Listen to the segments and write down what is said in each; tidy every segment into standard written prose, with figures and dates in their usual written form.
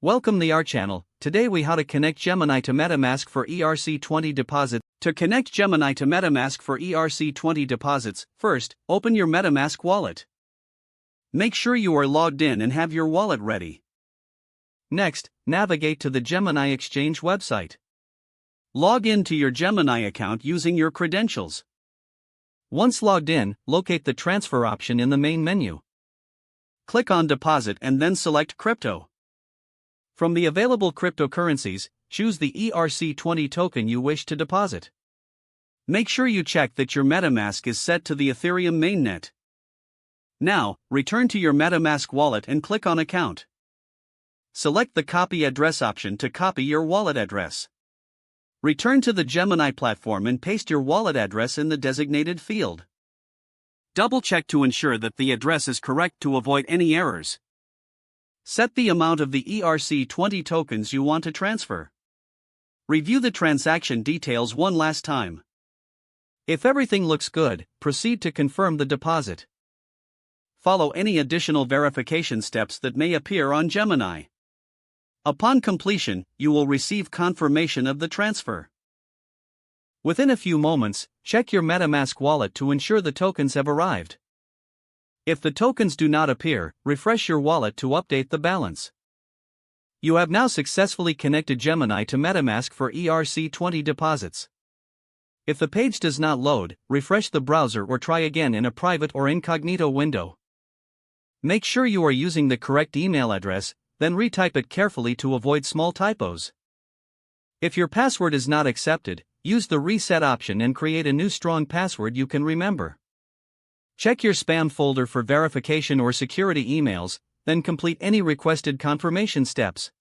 Welcome to our channel. Today we how to connect Gemini to MetaMask for ERC-20 deposit. To connect Gemini to MetaMask for ERC-20 deposits, first, open your MetaMask wallet. Make sure you are logged in and have your wallet ready. Next, navigate to the Gemini Exchange website. Log in to your Gemini account using your credentials. Once logged in, locate the transfer option in the main menu. Click on Deposit and then select Crypto. From the available cryptocurrencies, choose the ERC-20 token you wish to deposit. Make sure you check that your MetaMask is set to the Ethereum mainnet. Now, return to your MetaMask wallet and click on Account. Select the Copy Address option to copy your wallet address. Return to the Gemini platform and paste your wallet address in the designated field. Double-check to ensure that the address is correct to avoid any errors. Set the amount of the ERC-20 tokens you want to transfer. Review the transaction details one last time. If everything looks good, proceed to confirm the deposit. Follow any additional verification steps that may appear on Gemini. Upon completion, you will receive confirmation of the transfer. Within a few moments, check your MetaMask wallet to ensure the tokens have arrived. If the tokens do not appear, refresh your wallet to update the balance. You have now successfully connected Gemini to MetaMask for ERC-20 deposits. If the page does not load, refresh the browser or try again in a private or incognito window. Make sure you are using the correct email address, then retype it carefully to avoid small typos. If your password is not accepted, use the reset option and create a new strong password you can remember. Check your spam folder for verification or security emails, then complete any requested confirmation steps.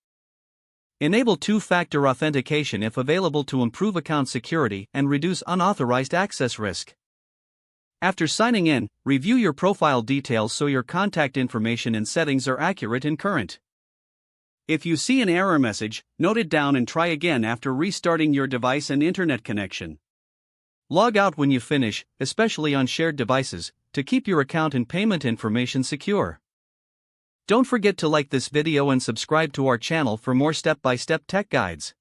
Enable two-factor authentication if available to improve account security and reduce unauthorized access risk. After signing in, review your profile details so your contact information and settings are accurate and current. If you see an error message, note it down and try again after restarting your device and internet connection. Log out when you finish, especially on shared devices, to keep your account and payment information secure. Don't forget to like this video and subscribe to our channel for more step-by-step tech guides.